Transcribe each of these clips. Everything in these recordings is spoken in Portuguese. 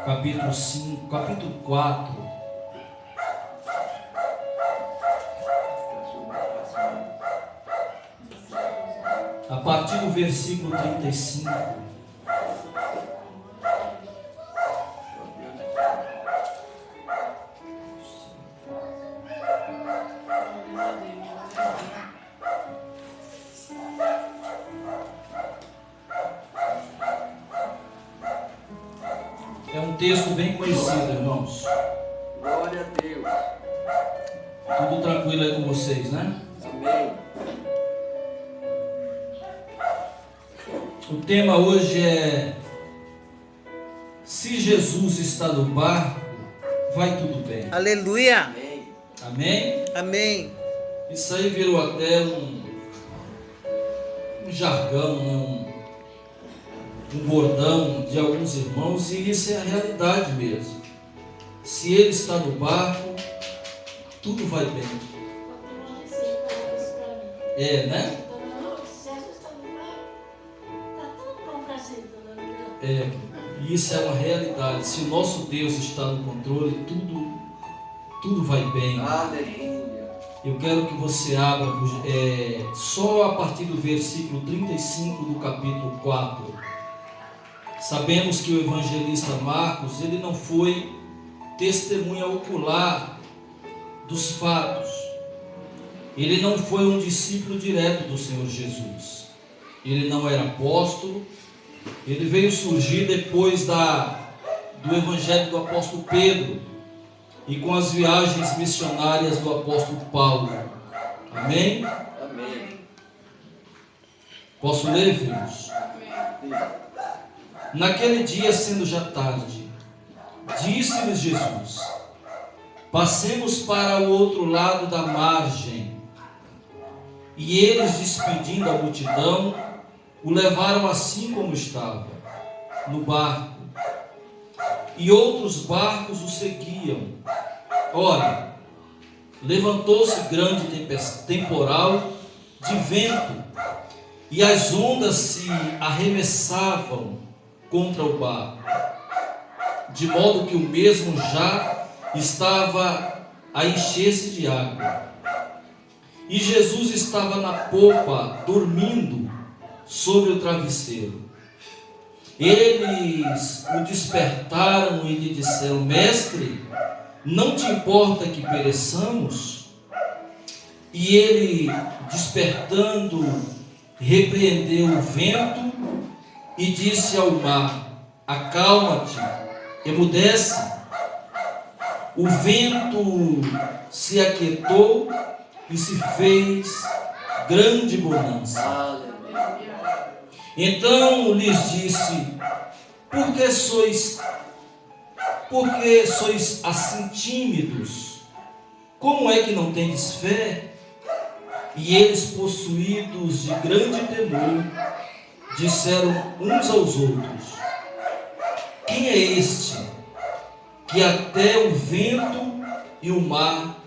capítulo 5, capítulo 4. A partir do versículo 35. É um texto bem conhecido, irmãos. Glória a Deus. Tudo tranquilo aí com vocês, né? Amém. O tema hoje é: se Jesus está no barco, vai tudo bem. Aleluia. Amém. Amém? Amém. Isso aí virou até um jargão, né? um bordão de alguns irmãos, e isso é a realidade mesmo. Se ele está no barco, tudo vai bem. É, né? É, isso é uma realidade. Se o nosso Deus está no controle, tudo vai bem. Aleluia. Eu quero que você abra só a partir do versículo 35 do capítulo 4. Sabemos que o evangelista Marcos, ele não foi testemunha ocular dos fatos. Ele não foi um discípulo direto do Senhor Jesus. Ele não era apóstolo. Ele veio surgir depois do evangelho do apóstolo Pedro e com as viagens missionárias do apóstolo Paulo. Amém? Amém. Posso ler, filhos? Naquele dia, sendo já tarde, disse-lhes Jesus: passemos para o outro lado da margem. E eles, despedindo a multidão, o levaram assim como estava, no barco. E outros barcos o seguiam. Ora, levantou-se grande temporal de vento, e as ondas se arremessavam contra o barco, de modo que o mesmo já estava a encher-se de água. E Jesus estava na popa, dormindo sobre o travesseiro. Eles o despertaram e lhe disseram: Mestre, não te importa que pereçamos? E ele, despertando, repreendeu o vento e disse ao mar: acalma-te, emudece. O vento se aquietou e se fez grande bonança. Aleluia. Então lhes disse: por que sois assim tímidos? Como é que não tendes fé? E eles, possuídos de grande temor, disseram uns aos outros: quem é este que até o vento e o mar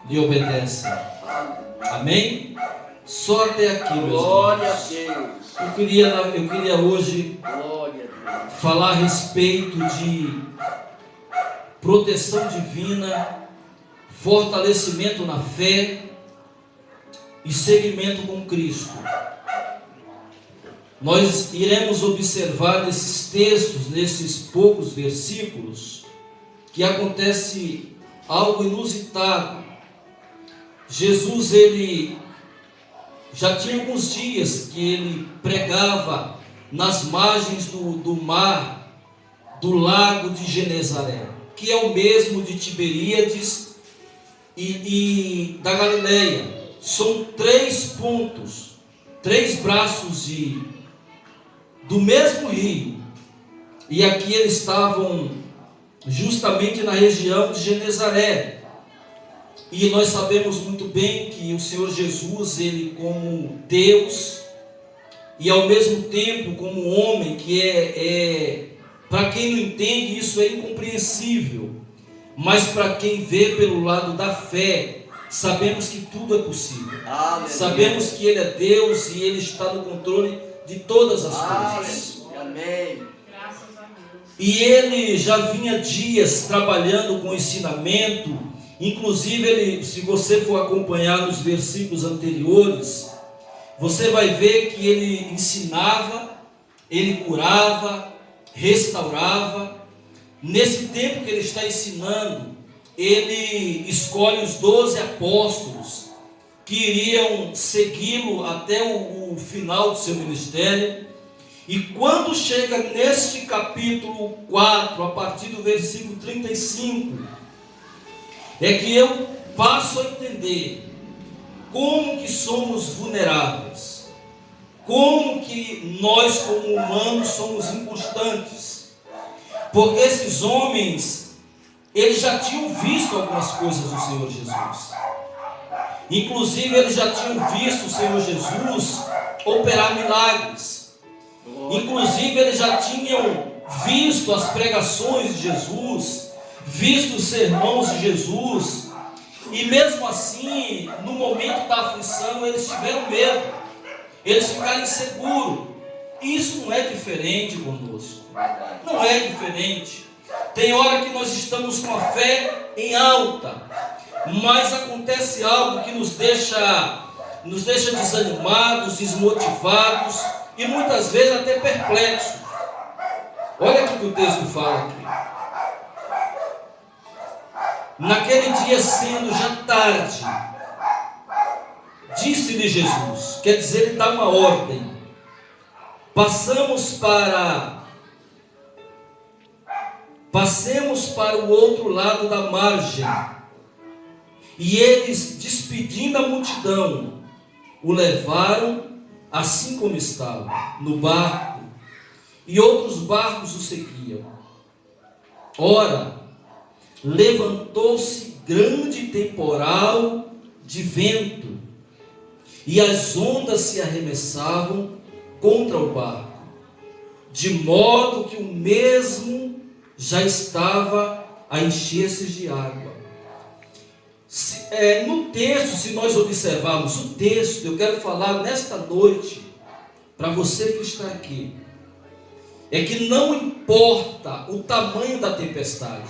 lhe obedecem? Amém? Só até aqui, meus Glória a irmãos. Deus. Eu queria hoje Glória a Deus. falar a respeito de proteção divina, fortalecimento na fé e seguimento com Cristo. Nós iremos observar nesses textos, nesses poucos versículos, que acontece algo inusitado. Jesus, ele já tinha alguns dias que ele pregava nas margens do mar, do lago de Genezaré, que é o mesmo de Tiberíades e da Galileia. São 3 pontos, 3 braços do mesmo rio. E aqui eles estavam justamente na região de Genezaré. E nós sabemos muito bem que o Senhor Jesus, ele como Deus e ao mesmo tempo como homem, que para quem não entende isso é incompreensível, mas para quem vê pelo lado da fé, sabemos que tudo é possível. Aleluia. Sabemos que ele é Deus e ele está no controle de todas as coisas. Aleluia. Amém. Graças a Deus. e ele já vinha dias trabalhando com ensinamento. Inclusive, ele, se você for acompanhar nos versículos anteriores, você vai ver que ele ensinava, ele curava, restaurava. Nesse tempo que ele está ensinando, ele escolhe os 12 apóstolos que iriam segui-lo até o final do seu ministério. E quando chega neste capítulo 4, a partir do versículo 35, é que eu passo a entender como que somos vulneráveis, como que nós como humanos somos inconstantes, porque esses homens, eles já tinham visto algumas coisas do Senhor Jesus. Inclusive, eles já tinham visto o Senhor Jesus operar milagres. Inclusive, eles já tinham visto as pregações de Jesus, visto os sermões de Jesus. E mesmo assim, no momento da aflição, eles tiveram medo. Eles ficaram inseguros. Isso não é diferente conosco. Não é diferente. Tem hora que nós estamos com a fé em alta, mas acontece algo que nos deixa desanimados, desmotivados e muitas vezes até perplexos. Olha o que o texto fala aqui. Naquele dia, sendo já tarde, disse-lhe Jesus, quer dizer, ele dá uma ordem: passemos para o outro lado da margem. E eles, despedindo a multidão, o levaram assim como estava, no barco, e outros barcos o seguiam. Ora, levantou-se grande temporal de vento, e as ondas se arremessavam contra o barco, de modo que o mesmo já estava a encher-se de água. No texto, se nós observarmos o texto, eu quero falar nesta noite, para você que está aqui, é que não importa o tamanho da tempestade,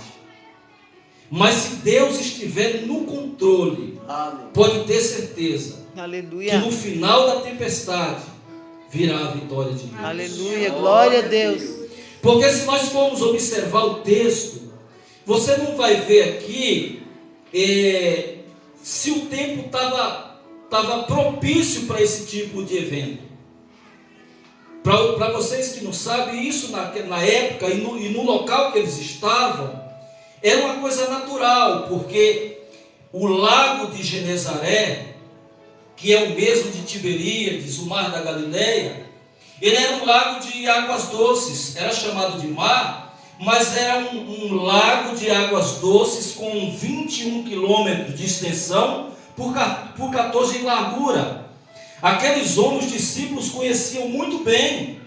mas se Deus estiver no controle, pode ter certeza, Aleluia. que no final da tempestade virá a vitória de Deus. Aleluia, glória a Deus. Porque se nós formos observar o texto, você não vai ver aqui se o tempo estava propício para esse tipo de evento. Para vocês que não sabem, isso na época e no local que eles estavam, era uma coisa natural, porque o lago de Genezaré, que é o mesmo de Tiberíades, o mar da Galileia, ele era um lago de águas doces, era chamado de mar, mas era um lago de águas doces com 21 quilômetros de extensão por 14 de largura. Aqueles homens, os discípulos, conheciam muito bem.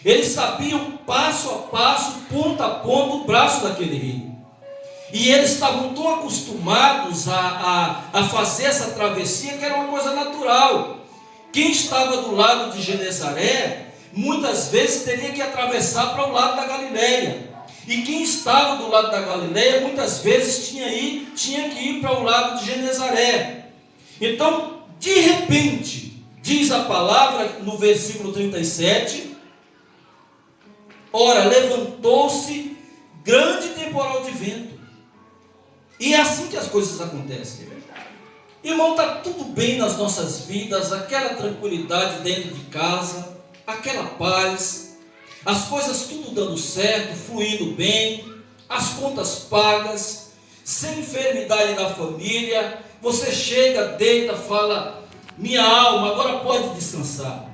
Eles sabiam passo a passo, ponta a ponta, o braço daquele rio. E eles estavam tão acostumados a fazer essa travessia que era uma coisa natural. Quem estava do lado de Genezaré, muitas vezes teria que atravessar para o lado da Galileia. E quem estava do lado da Galileia, muitas vezes tinha que ir para o lado de Genezaré. Então, de repente, diz a palavra no versículo 37, ora, levantou-se grande temporal de vento. E é assim que as coisas acontecem. Irmão, está tudo bem nas nossas vidas, aquela tranquilidade dentro de casa, aquela paz, as coisas tudo dando certo, fluindo bem, as contas pagas, sem enfermidade na família. Você chega, deita, fala: minha alma agora pode descansar.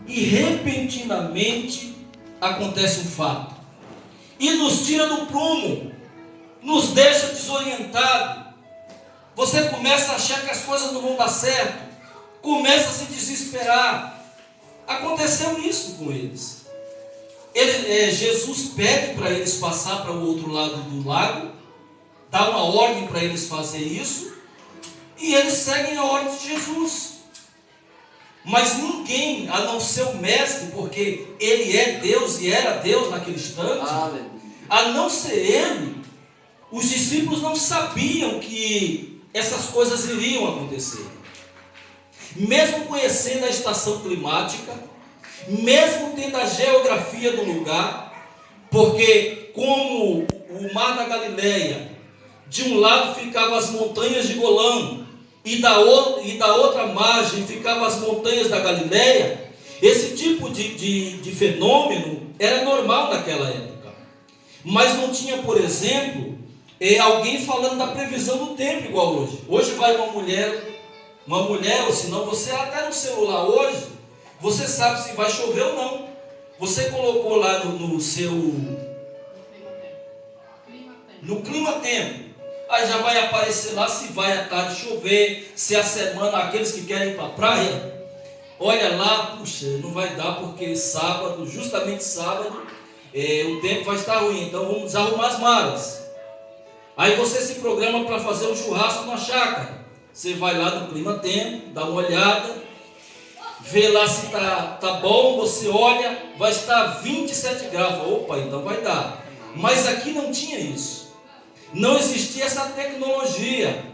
E repentinamente acontece um fato, e nos tira do prumo, nos deixa desorientado. Você começa a achar que as coisas não vão dar certo, começa a se desesperar. Aconteceu isso com eles. Jesus pede para eles passar para o outro lado do lago, dá uma ordem para eles fazer isso, e eles seguem a ordem de Jesus. Mas ninguém, a não ser o mestre, porque ele é Deus e era Deus naquele instante, Aleluia. a não ser ele, os discípulos não sabiam que essas coisas iriam acontecer. Mesmo conhecendo a estação climática, mesmo tendo a geografia do lugar, porque como o mar da Galileia, de um lado ficavam as montanhas de Golã, e da outra margem ficavam as montanhas da Galileia, esse tipo de fenômeno era normal naquela época. Mas não tinha, por exemplo, alguém falando da previsão do tempo igual hoje. Hoje vai uma mulher, ou se não, você até no celular hoje, você sabe se vai chover ou não. Você colocou lá no seu... no clima-tempo. Aí já vai aparecer lá se vai à tarde chover, se a semana, aqueles que querem ir para a praia, olha lá, puxa, não vai dar porque sábado, justamente sábado, o tempo vai estar ruim, então vamos arrumar as malas. Aí você se programa para fazer um churrasco na chácara. Você vai lá no clima-tempo, dá uma olhada, vê lá se tá bom, você olha, vai estar 27 graus. Opa, então vai dar. Mas aqui não tinha isso. Não existia essa tecnologia.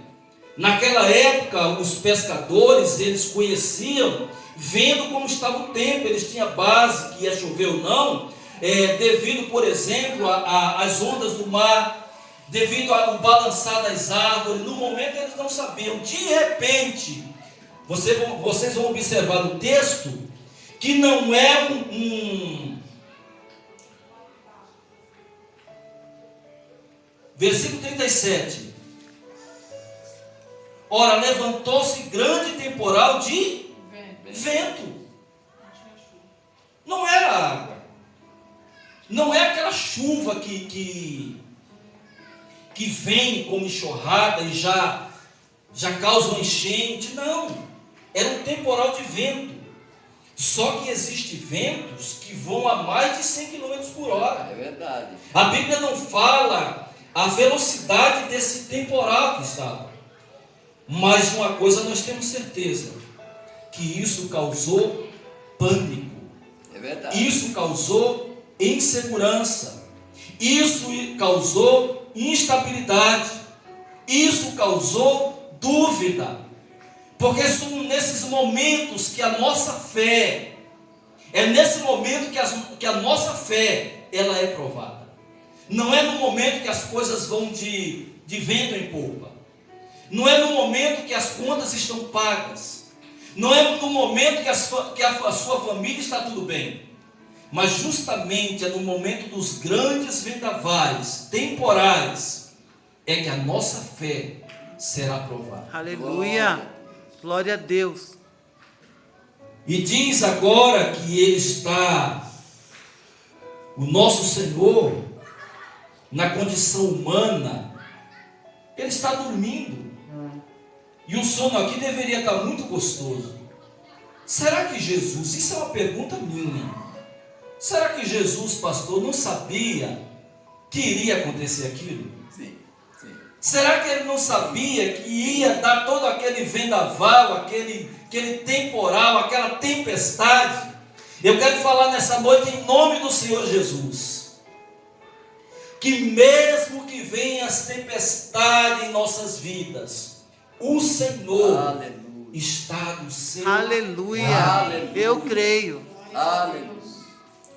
Naquela época, os pescadores, eles conheciam, vendo como estava o tempo, eles tinham base que ia chover ou não, devido, por exemplo, às ondas do mar, devido ao balançar das árvores. No momento eles não sabiam. De repente, vocês vão observar no texto, que não é versículo 37. Ora, levantou-se grande temporal de vento. Não era água. Não é aquela chuva que vem como enxurrada e já causa uma enchente. Não. Era um temporal de vento. Só que existem ventos que vão a mais de 100 km por hora. É verdade. A Bíblia não fala a velocidade desse temporal que estava. Mas de uma coisa nós temos certeza, que isso causou pânico. É verdade. Isso causou insegurança. Isso causou instabilidade. Isso causou dúvida. Porque são nesses momentos que a nossa fé, é nesse momento que a nossa fé, ela é provada. Não é no momento que as coisas vão de vento em polpa. Não é no momento que as contas estão pagas. Não é no momento que a sua família está tudo bem. Mas justamente é no momento dos grandes vendavais temporais é que a nossa fé será provada. Aleluia. Glória a Deus. E diz agora que ele está, o nosso Senhor, na condição humana, ele está dormindo. E o sono aqui deveria estar muito gostoso. Será que Jesus, isso é uma pergunta minha, será que Jesus, pastor, não sabia que iria acontecer aquilo? Sim, sim. Será que ele não sabia que ia dar todo aquele vendaval, aquele temporal, aquela tempestade? Eu quero falar nessa noite em nome do Senhor Jesus, que mesmo que venham as tempestades em nossas vidas, o Senhor Aleluia. está do seu Aleluia. Aleluia. Eu creio. Aleluia.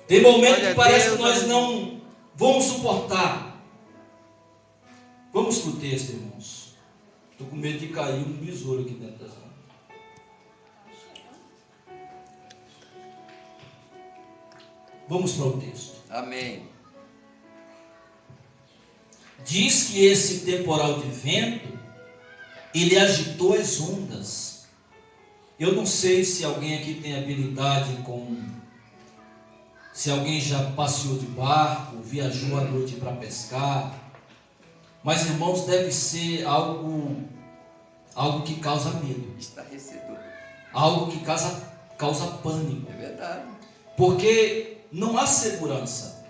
Tem momentos Glória que a parece Deus, que nós aleluia. não vamos suportar. Vamos para o texto, irmãos. Estou com medo de cair um besouro aqui dentro das mãos. Vamos para o texto. Amém. Diz que esse temporal de vento, ele agitou as ondas. Eu não sei se alguém aqui tem habilidade se alguém já passeou de barco, viajou à noite para pescar. Mas, irmãos, deve ser algo que causa medo. Estarrecedor. Algo que causa pânico. É verdade. Porque não há segurança.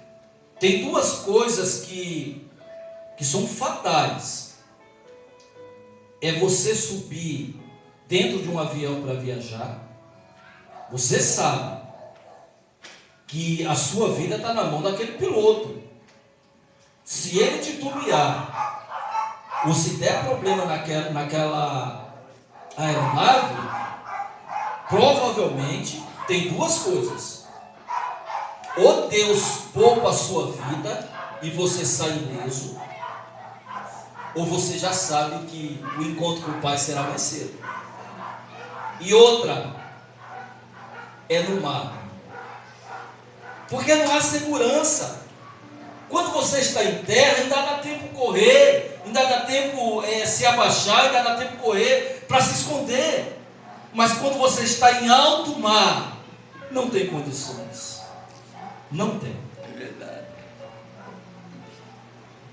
Tem duas coisas que são fatais. É você subir dentro de um avião para viajar, Você sabe que a sua vida está na mão daquele piloto. Se ele titubear, ou se der problema naquela aeronave, provavelmente tem duas coisas: ou Deus poupa a sua vida e você sai ileso, ou você já sabe que o encontro com o Pai será mais cedo. E outra é no mar, porque não há segurança. Quando você está em terra, ainda dá tempo correr, ainda dá tempo se abaixar, ainda dá tempo correr para se esconder. Mas quando você está em alto mar, não tem condições. Não tem. É verdade.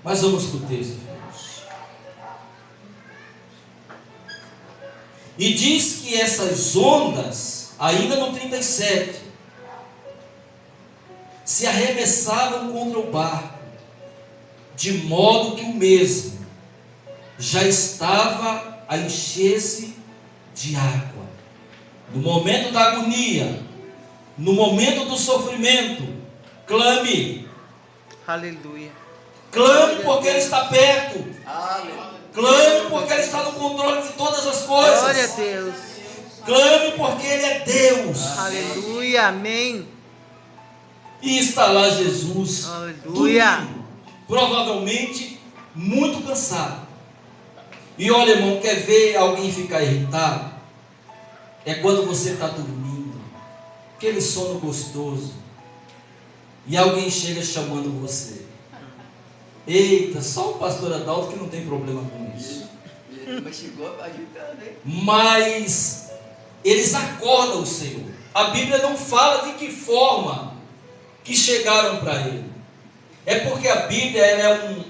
Mas vamos para o texto, irmãos. E diz que essas ondas, ainda no 37, se arremessavam contra o barco, de modo que o mesmo já estava a encher-se de água. No momento da agonia, no momento do sofrimento, clame. Aleluia. Clame porque Ele está perto. Aleluia. Clame porque Ele está no controle de todas as coisas. Glória a Deus. Clame porque Ele é Deus. Aleluia. Amém. E está lá Jesus, Aleluia. dormindo, provavelmente muito cansado. E olha, irmão, quer ver alguém ficar irritado? É quando você está dormindo, aquele sono gostoso, e alguém chega chamando você. Eita, só o pastor Adalto que não tem problema com isso. Mas chegou agitando, hein? Mas eles acordam o Senhor. A Bíblia não fala de que forma que chegaram para Ele. É porque a Bíblia ela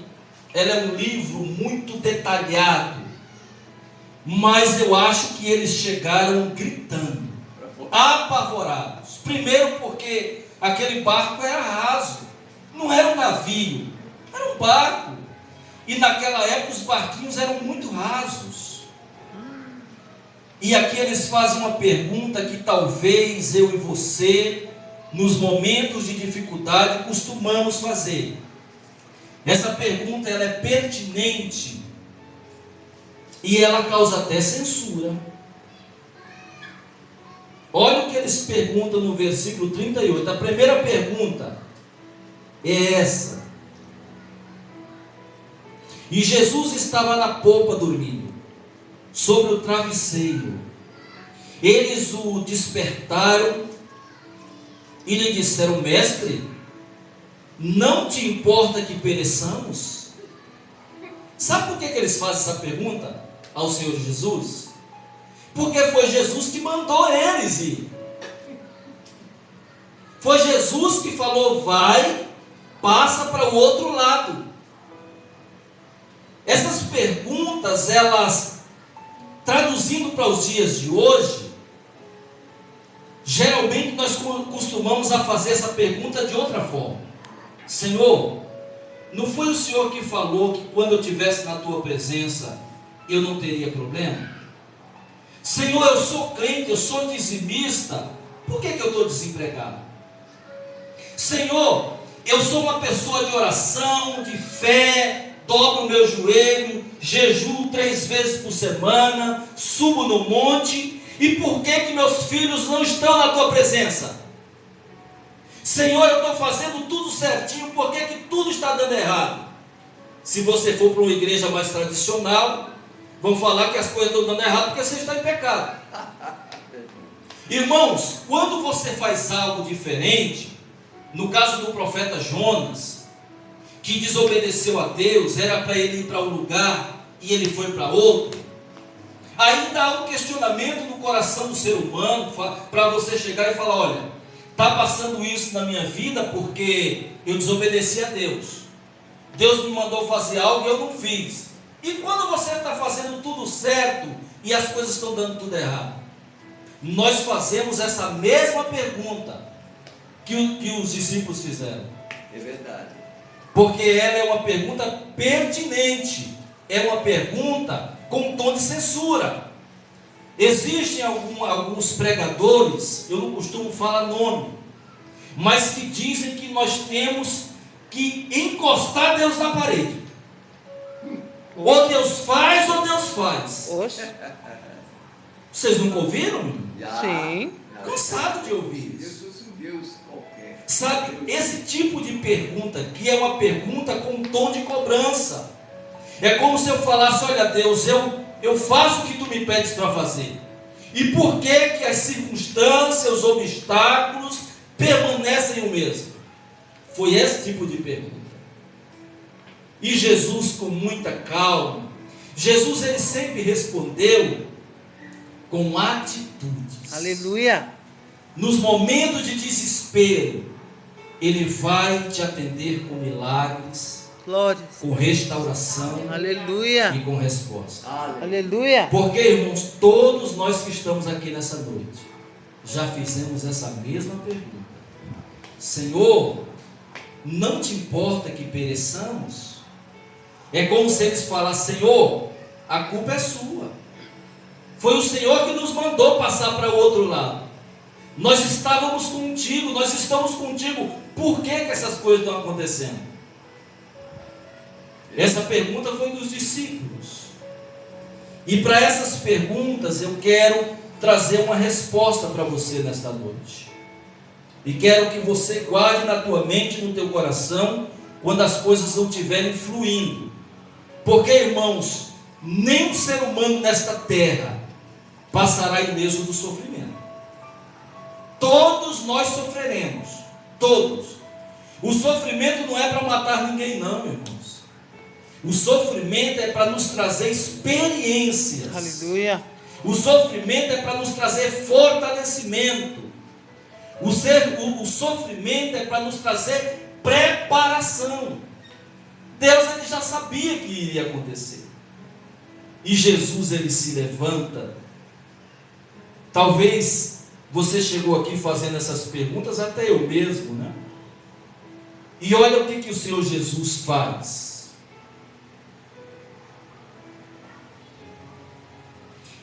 é um livro muito detalhado. Mas eu acho que eles chegaram gritando, apavorados. Primeiro porque aquele barco era raso, não era um navio, era um barco. E naquela época os barquinhos eram muito rasos. E aqui eles fazem uma pergunta que talvez eu e você, nos momentos de dificuldade, costumamos fazer. Essa pergunta ela é pertinente e ela causa até censura. Olha o que eles perguntam no versículo 38. A primeira pergunta é essa: e Jesus estava na polpa dormindo, sobre o travesseiro. Eles o despertaram e lhe disseram: mestre, não te importa que pereçamos? Sabe por que eles fazem essa pergunta ao Senhor Jesus? Porque foi Jesus que mandou eles ir. Foi Jesus que falou: vai, passa para o outro lado. Essas perguntas, elas, traduzindo para os dias de hoje, geralmente nós costumamos a fazer essa pergunta de outra forma: Senhor, não foi o Senhor que falou que quando eu estivesse na tua presença eu não teria problema? Senhor, eu sou crente, eu sou dizimista, por que eu estou desempregado? Senhor, eu sou uma pessoa de oração, de fé, dobro o meu joelho, jejuo 3 vezes por semana, subo no monte, e por que meus filhos não estão na tua presença? Senhor, eu estou fazendo tudo certinho, por que tudo está dando errado? Se você for para uma igreja mais tradicional, vão falar que as coisas estão dando errado porque você está em pecado. Irmãos, quando você faz algo diferente, no caso do profeta Jonas, que desobedeceu a Deus, era para ele ir para um lugar e ele foi para outro, ainda há um questionamento no coração do ser humano para você chegar e falar: olha, está passando isso na minha vida porque eu desobedeci a Deus. Deus me mandou fazer algo e eu não fiz. E quando você está fazendo tudo certo e as coisas estão dando tudo errado? Nós fazemos essa mesma pergunta que os discípulos fizeram. É verdade. Porque ela é uma pergunta pertinente, é uma pergunta com um tom de censura. Existem alguns pregadores, eu não costumo falar nome, mas que dizem que nós temos que encostar Deus na parede. Ou Deus faz, ou Deus faz. Oxe. Vocês nunca ouviram? Já. Sim. Cansado de ouvir Deus isso. fosse um Deus qualquer. Sabe, esse tipo de pergunta aqui é uma pergunta com um tom de cobrança. É como se eu falasse: olha Deus, eu faço o que tu me pedes para fazer. E por que que as circunstâncias, os obstáculos permanecem o mesmo? Foi esse tipo de pergunta. E Jesus, com muita calma, Jesus ele sempre respondeu com atitudes. Aleluia. Nos momentos de desespero, Ele vai te atender com milagres, Glória. com restauração e Aleluia. com resposta. Aleluia. Porque, irmãos, todos nós que estamos aqui nessa noite, já fizemos essa mesma pergunta: Senhor, não te importa que pereçamos? É como se eles falassem: Senhor, a culpa é sua. Foi o Senhor que nos mandou passar para o outro lado. Nós estávamos contigo, nós estamos contigo. Por que que essas coisas estão acontecendo? Essa pergunta foi dos discípulos. E para essas perguntas eu quero trazer uma resposta para você nesta noite. E quero que você guarde na tua mente e no teu coração quando as coisas não estiverem fluindo. Porque, irmãos, nenhum ser humano nesta terra passará ileso do sofrimento. Todos nós sofreremos. Todos. O sofrimento não é para matar ninguém, não, irmãos. O sofrimento é para nos trazer experiências. Aleluia. O sofrimento é para nos trazer fortalecimento. O sofrimento é para nos trazer preparação. Deus ele já sabia que iria acontecer. E Jesus ele se levanta. Talvez você chegou aqui fazendo essas perguntas, até eu mesmo, né? E olha o que o Senhor Jesus faz.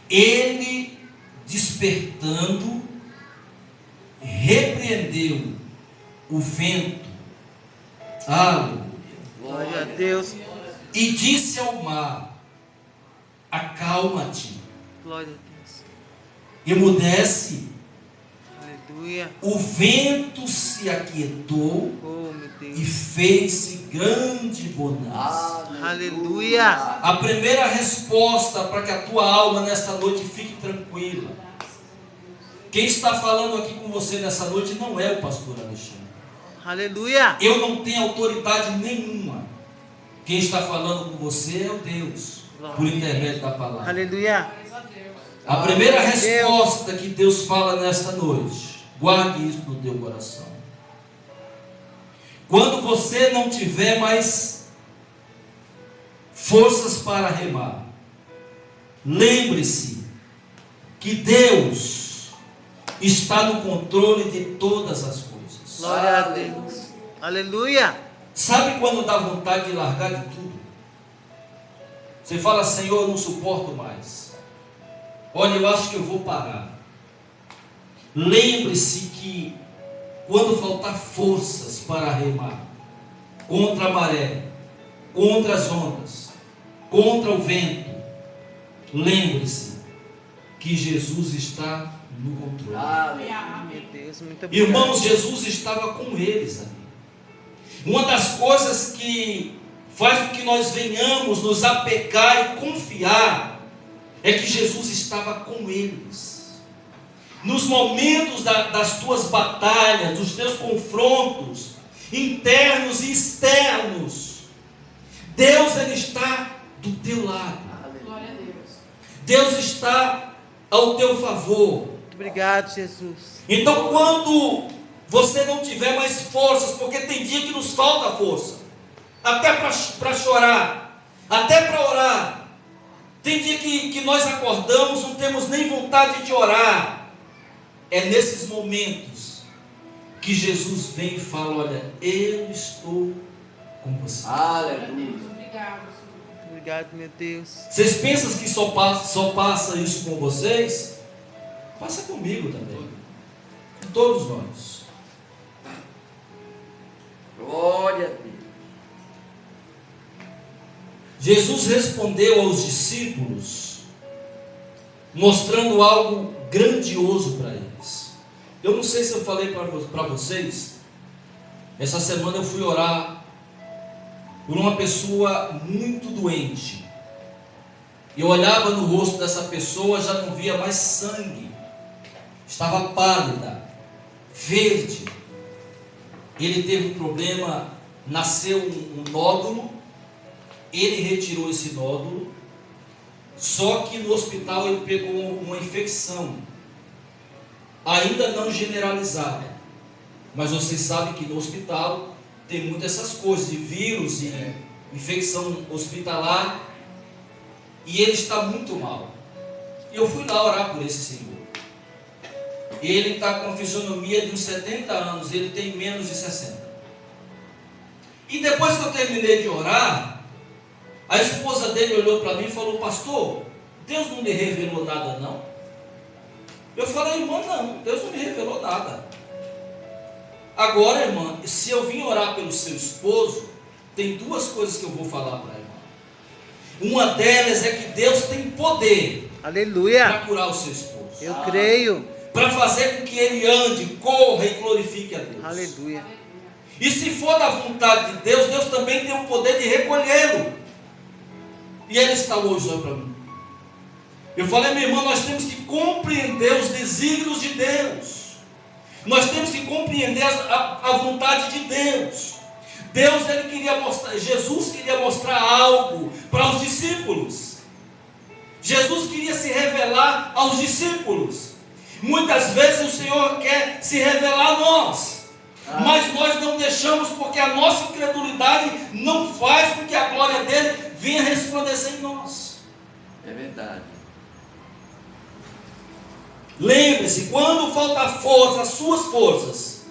Ele, despertando, repreendeu o vento. Aleluia. Glória a Deus. E disse ao mar: acalma-te. Glória a Deus. Emudece. Aleluia. O vento se aquietou Oh, meu e Deus. fez-se grande bonança. Aleluia. A primeira resposta para que a tua alma nesta noite fique tranquila. Quem está falando aqui com você nessa noite não é o pastor Alexandre. Aleluia. Eu não tenho autoridade nenhuma. Quem está falando com você é o Deus, por intermédio da palavra. Aleluia. A primeira resposta que Deus fala nesta noite, guarde isso no teu coração. Quando você não tiver mais forças para remar, lembre-se que Deus está no controle de todas as coisas. Glória a Deus. Aleluia. Sabe quando dá vontade de largar de tudo? Você fala: Senhor, eu não suporto mais. Olha, eu acho que eu vou parar. Lembre-se que quando faltar forças para remar contra a maré, contra as ondas, contra o vento, lembre-se que Jesus está no controle. Meu Deus, muito obrigado. Irmãos, Jesus estava com eles ali. Uma das coisas que faz com que nós venhamos nos apegar e confiar é que Jesus estava com eles. Nos momentos das tuas batalhas, dos teus confrontos internos e externos, Deus ele está do teu lado. Glória a Deus. Deus está ao teu favor. Muito obrigado, Jesus. Então, quando você não tiver mais forças, porque tem dia que nos falta força, até para chorar, até para orar. Tem dia que nós acordamos, não temos nem vontade de orar. É nesses momentos que Jesus vem e fala: olha, eu estou com você. Aleluia. Obrigado, Senhor. Obrigado, meu Deus. Vocês pensam que só passa isso com vocês? Passa comigo também. Com todos nós. Glória a Deus. Jesus respondeu aos discípulos, mostrando algo grandioso para eles. Eu não sei se eu falei para vocês, essa semana eu fui orar por uma pessoa muito doente. Eu olhava no rosto dessa pessoa, já não via mais sangue, estava pálida, verde. Ele teve um problema, nasceu um nódulo, ele retirou esse nódulo, só que no hospital ele pegou uma infecção, ainda não generalizada, mas vocês sabem que no hospital tem muitas essas coisas de vírus e infecção hospitalar, e ele está muito mal. Eu fui lá orar por esse senhor. Ele está com a fisionomia de uns 70 anos, ele tem menos de 60. E depois que eu terminei de orar, a esposa dele olhou para mim e falou: pastor, Deus não me revelou nada não? Eu falei: irmã, não, Deus não me revelou nada. Agora, irmã, se eu vim orar pelo seu esposo, tem duas coisas que eu vou falar para a irmã. Uma delas é que Deus tem poder Aleluia. para curar o seu esposo, Eu creio. para fazer com que ele ande, corra e glorifique a Deus. Aleluia. E se for da vontade de Deus, Deus também tem o poder de recolhê-lo. E ele está hoje para mim. Eu falei: minha irmã, nós temos que compreender os desígnios de Deus. Nós temos que compreender a vontade de Deus. Deus, ele queria mostrar, Jesus queria mostrar algo para os discípulos. Jesus queria se revelar aos discípulos. Muitas vezes o Senhor quer se revelar a nós, mas nós não deixamos, porque a nossa incredulidade não faz com que a glória dele venha resplandecer em nós. É verdade. Lembre-se, quando falta força, as suas forças,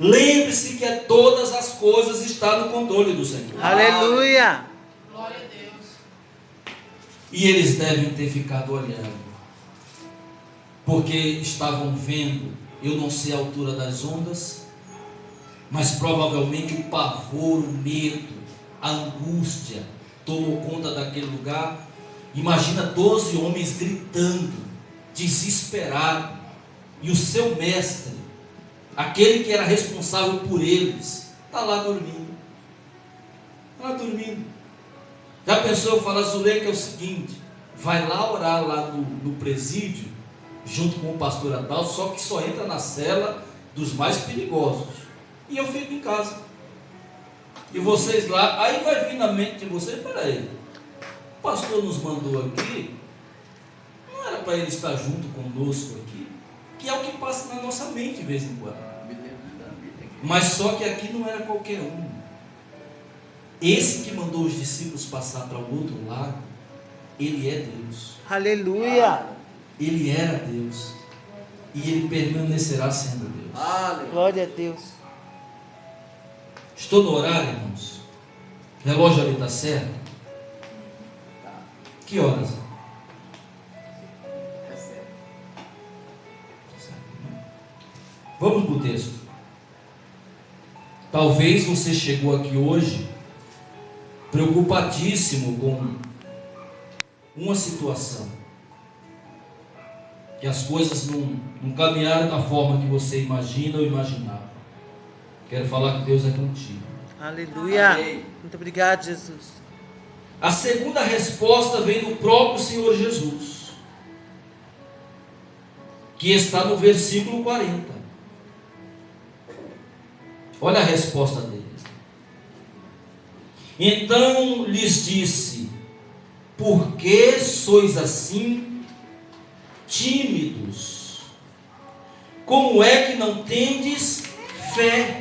lembre-se que todas as coisas estão no controle do Senhor. Aleluia. Glória a Deus. E eles devem ter ficado olhando, porque estavam vendo, eu não sei a altura das ondas, mas provavelmente o pavor, o medo, a angústia tomou conta daquele lugar. Imagina 12 homens gritando, desesperado, e o seu mestre, aquele que era responsável por eles, está lá dormindo. Está lá dormindo. Já pensou? Eu falo: Zuleika, é o seguinte, vai lá orar lá no presídio, junto com o pastor Adalto, só que só entra na cela dos mais perigosos, e eu fico em casa. E vocês lá, aí vai vir na mente de vocês: peraí, o pastor nos mandou aqui, não era para ele estar junto conosco aqui? Que é o que passa na nossa mente de vez em quando. Mas só que aqui não era qualquer um. Esse que mandou os discípulos passar para o outro lado, ele é Deus. Aleluia. Ele era Deus, e ele permanecerá sendo Deus. Aleluia. Glória a Deus. Estou no horário, irmãos? O relógio ali está certo? Que horas? É certo. Vamos para o texto. Talvez você chegou aqui hoje preocupadíssimo com uma situação, que as coisas não caminharam da forma que você imagina ou imaginava. Quero falar que Deus é contigo. Aleluia. Amém. Muito obrigado, Jesus. A segunda resposta vem do próprio Senhor Jesus, que está no versículo 40. Olha a resposta dele. Então lhes disse: por que sois assim tímidos? Como é que não tendes fé?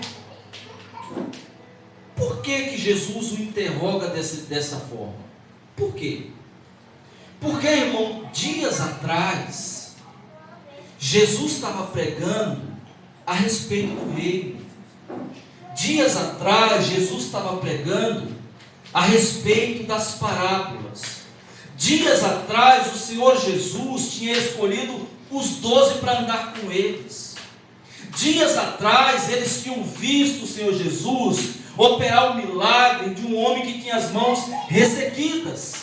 Por que Jesus o interroga dessa forma? Por quê? Porque, irmão, dias atrás, Jesus estava pregando a respeito do reino. Dias atrás, Jesus estava pregando a respeito das parábolas. Dias atrás, o Senhor Jesus tinha escolhido os 12 para andar com eles. Dias atrás, eles tinham visto o Senhor Jesus operar o milagre de um homem que tinha as mãos ressequidas.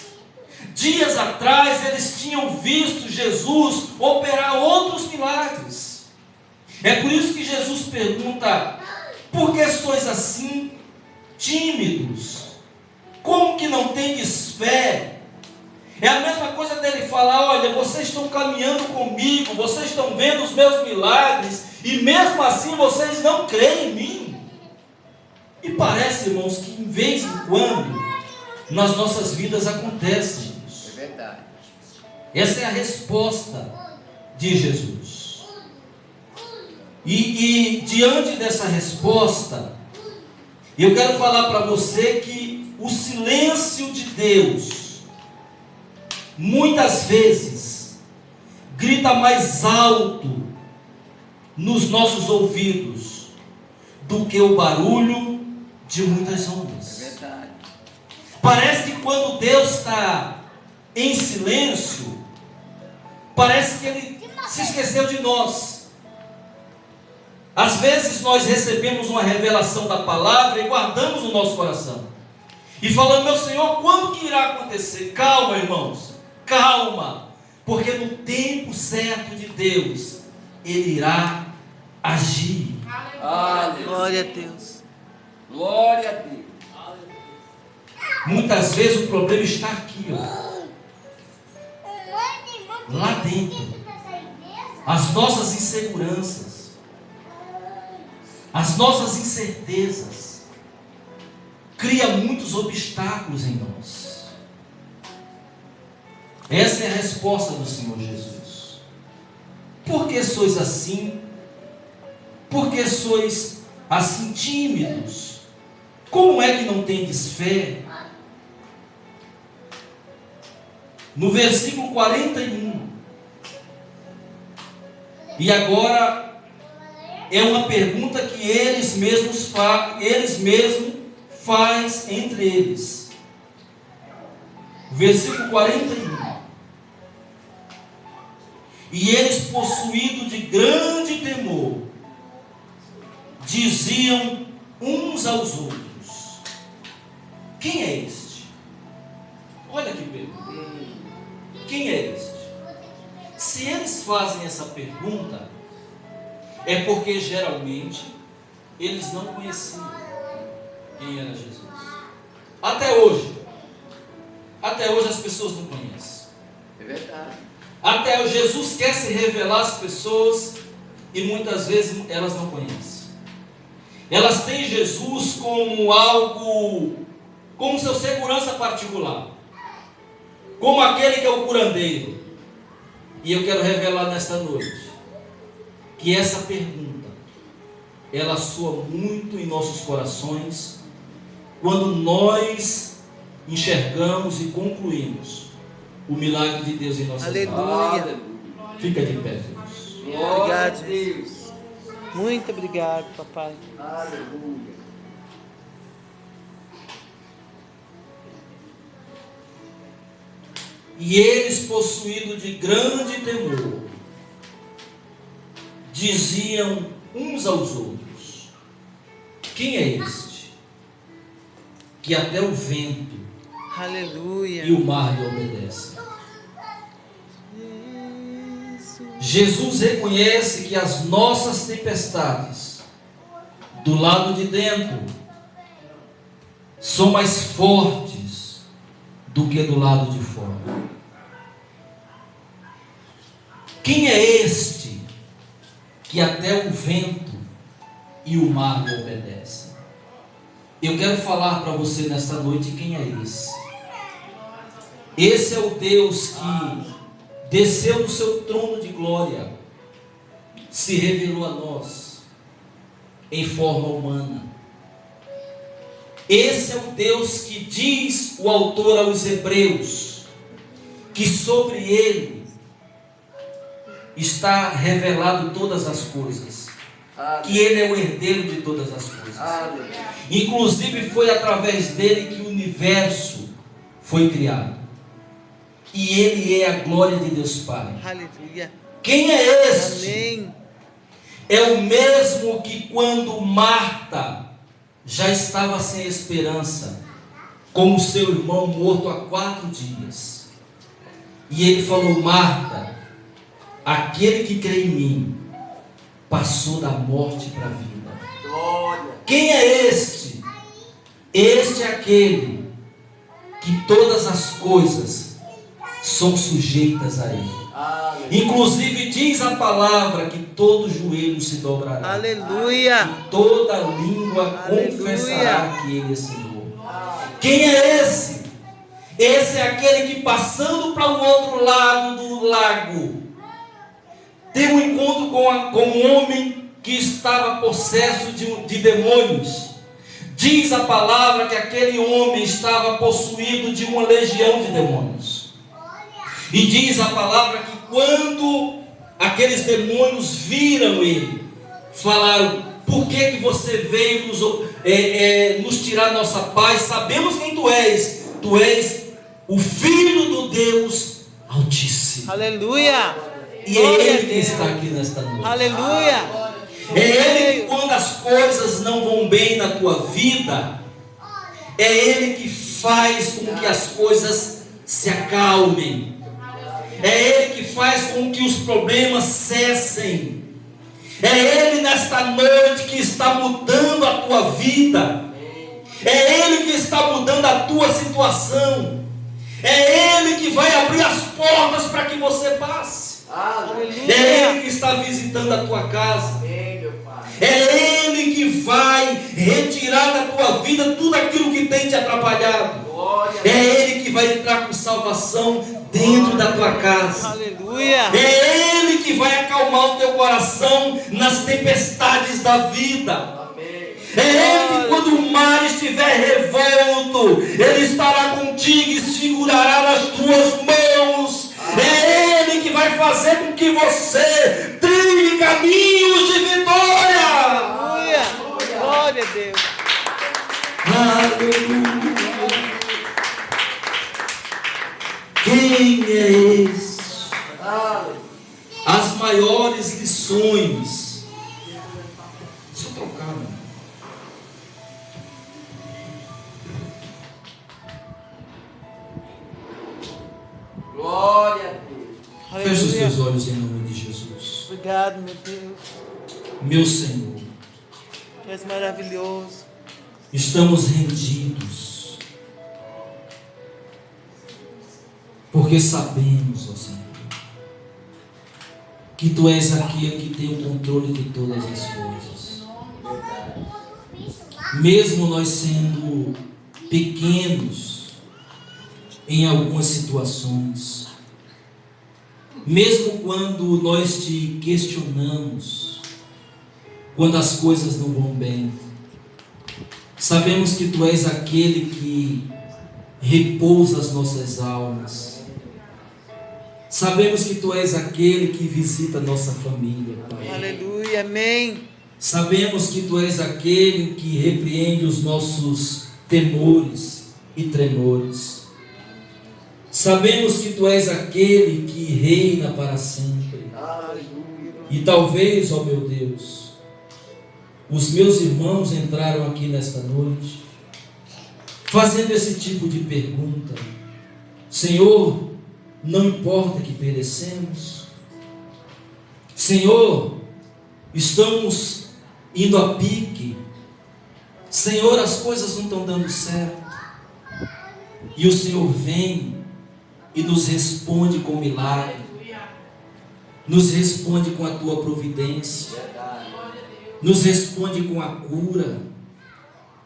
Dias atrás, eles tinham visto Jesus operar outros milagres. É por isso que Jesus pergunta: por que sois assim tímidos? Como que não tendes fé? É a mesma coisa dele falar: olha, vocês estão caminhando comigo, vocês estão vendo os meus milagres, e mesmo assim vocês não creem em mim. E parece, irmãos, que de vez em quando, nas nossas vidas acontece isso. É verdade. Essa é a resposta de Jesus. E diante dessa resposta, eu quero falar para você que o silêncio de Deus, muitas vezes, grita mais alto nos nossos ouvidos do que o barulho de muitas ondas. É verdade. Parece que quando Deus está em silêncio, parece que Ele se esqueceu de nós. Às vezes nós recebemos uma revelação da palavra e guardamos no nosso coração, e falamos: meu Senhor, quando que irá acontecer? Calma, irmãos, calma, porque no tempo certo de Deus, Ele irá agir. Aleluia. Glória a Deus. Glória a Deus. Muitas vezes o problema está aqui, ó, lá dentro. As nossas inseguranças, as nossas incertezas, cria muitos obstáculos em nós. Essa é a resposta do Senhor Jesus. Por que sois assim? Por que sois assim tímidos? Como é que não tendes fé? No versículo 41. E agora é uma pergunta que eles mesmos faz entre eles. Versículo 41. E eles, possuídos de grande temor, diziam uns aos outros: quem é este? Olha que pergunta. Quem é este? Se eles fazem essa pergunta, é porque geralmente eles não conheciam quem era Jesus. Até hoje as pessoas não conhecem. É verdade. Até hoje Jesus quer se revelar às pessoas e muitas vezes elas não conhecem. Elas têm Jesus como algo, como seu segurança particular, como aquele que é o curandeiro. E eu quero revelar nesta noite que essa pergunta, ela soa muito em nossos corações quando nós enxergamos e concluímos o milagre de Deus em nossas vidas. Aleluia. Fica de pé, filhos. Glória a Obrigado, Deus. Muito obrigado, papai. Aleluia. E eles, possuídos de grande temor, diziam uns aos outros: quem é este, que até o vento Aleluia. e o mar lhe obedecem? Jesus reconhece que as nossas tempestades do lado de dentro são mais fortes do que do lado de fora. Quem é este que até o vento e o mar lhe obedecem? Eu quero falar para você nesta noite quem é esse. Esse é o Deus que desceu do seu trono de glória, se revelou a nós em forma humana. Esse é o Deus que diz o autor aos Hebreus, que sobre ele está revelado todas as coisas, que ele é o herdeiro de todas as coisas. Inclusive foi através dele que o universo foi criado. E Ele é a glória de Deus Pai. Aleluia. Quem é este? Amém. É o mesmo que quando Marta já estava sem esperança, com o seu irmão morto há 4 dias. E ele falou: Marta, aquele que crê em mim, passou da morte para a vida. Glória. Quem é este? Este é aquele que todas as coisas são sujeitas a ele. Aleluia. Inclusive diz a palavra que todo joelho se dobrará. Aleluia. E toda língua Aleluia. confessará que Ele é Senhor. Quem é esse? Esse é aquele que, passando para o outro lado do lago, tem um encontro com um homem que estava possesso de demônios. Diz a palavra que aquele homem estava possuído de uma legião de demônios. E diz a palavra que quando aqueles demônios viram ele, falaram: por que você veio nos tirar nossa paz? Sabemos quem tu és. Tu és o Filho do Deus Altíssimo. Aleluia. E é Ele que está aqui nesta noite. Aleluia. É Ele que, quando as coisas não vão bem na tua vida, é Ele que faz com que as coisas se acalmem. É Ele que faz com que os problemas cessem. É Ele nesta noite que está mudando a tua vida. É Ele que está mudando a tua situação. É Ele que vai abrir as portas para que você passe. Aleluia. É Ele que está visitando a tua casa. Amém, meu Pai. É Ele que vai retirar da tua vida tudo aquilo que tem te atrapalhado. Glória. É Ele que vai entrar com salvação dentro da tua casa. Aleluia. É Ele que vai acalmar o teu coração nas tempestades da vida. Amém. É Ele que, quando o mar estiver revolto, Ele estará contigo e segurará nas tuas mãos. É Ele que vai fazer com que você trilhe caminhos de vitória. Aleluia. Glória a Deus. Aleluia. Quem é esse? Aleluia. As maiores lições. Deixa eu trocar, mano. Glória a Deus. Feche os teus Aleluia. olhos em nome de Jesus. Obrigado, meu Deus. Meu Senhor, Tu és maravilhoso. estamos rendidos, porque sabemos, ó Senhor, que Tu és aquele que tem o controle de todas as coisas. Mesmo nós sendo pequenos em algumas situações, mesmo quando nós te questionamos, quando as coisas não vão bem, sabemos que Tu és aquele que repousa as nossas almas. Sabemos que Tu és aquele que visita a nossa família, Pai. Aleluia. Amém. Sabemos que Tu és aquele que repreende os nossos temores e tremores. Sabemos que Tu és aquele que reina para sempre. Aleluia. E talvez, ó meu Deus, os meus irmãos entraram aqui nesta noite fazendo esse tipo de pergunta: Senhor, não importa que perecemos? Senhor, estamos indo a pique. Senhor, as coisas não estão dando certo. E o Senhor vem e nos responde com milagre, nos responde com a Tua providência, nos responde com a cura,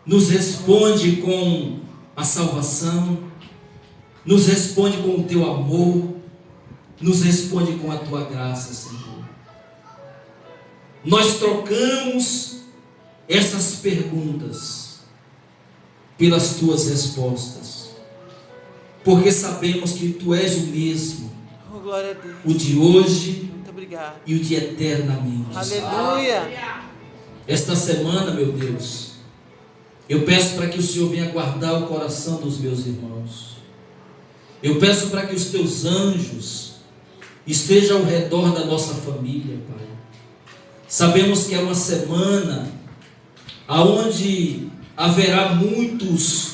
nos responde com a salvação, nos responde com o Teu amor, nos responde com a Tua graça, Senhor. Nós trocamos essas perguntas pelas Tuas respostas, porque sabemos que Tu és o mesmo, Oh, glória a Deus. o de hoje Muito obrigado. e o de eternamente. Aleluia. Esta semana, meu Deus, Eu peço para que o Senhor venha guardar o coração dos meus irmãos. Eu peço para que os teus anjos estejam ao redor da nossa família, Pai. Sabemos que é uma semana aonde haverá muitos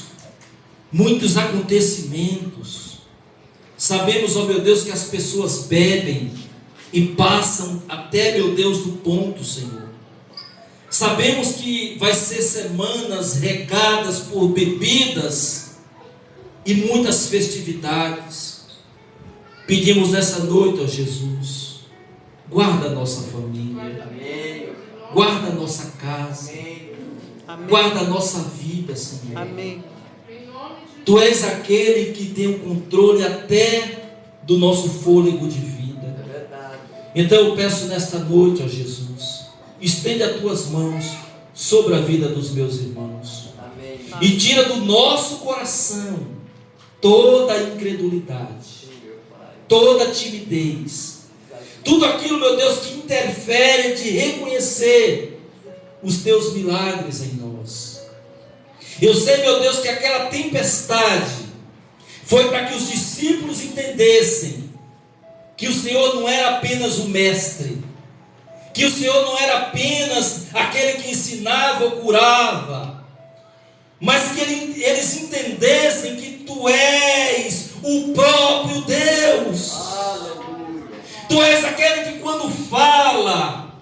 acontecimentos. Sabemos, ó meu Deus, que as pessoas bebem e passam até, meu Deus, do ponto, Senhor. Sabemos que vai ser semanas regadas por bebidas e muitas festividades. Pedimos nessa noite, ó Jesus, guarda a nossa família, Amém. guarda a nossa casa, Amém. guarda a nossa vida, Senhor. Amém. Tu és aquele que tem o controle até do nosso fôlego de vida. É verdade. Então eu peço nesta noite, ó Jesus, estende as tuas mãos sobre a vida dos meus irmãos. Amém. E tira do nosso coração toda a incredulidade, Sim, meu Pai. toda a timidez, tudo aquilo, meu Deus, que interfere de reconhecer os teus milagres em nós. Eu sei, meu Deus, que aquela tempestade foi para que os discípulos entendessem que o Senhor não era apenas o mestre, que o Senhor não era apenas aquele que ensinava ou curava, mas que eles entendessem que Tu és o próprio Deus. Aleluia. Tu és aquele que quando fala,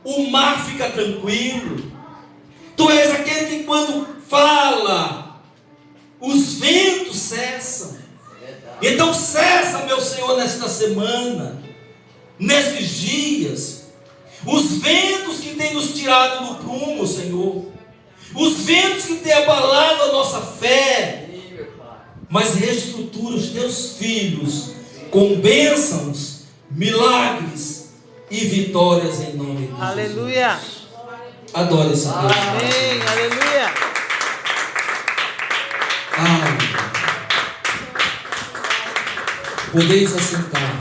o mar fica tranquilo. Tu és aquele que quando fala, os ventos cessam. Verdade. Então cessa, meu Senhor, nesta semana, nesses dias, os ventos que têm nos tirado do prumo, Senhor, os ventos que têm abalado a nossa fé, Sim, meu Pai. mas reestrutura os teus filhos com bênçãos, milagres e vitórias em nome de Jesus. Aleluia. Adore esse Deus. Amém. Aleluia. Aleluia. Podeis assentar.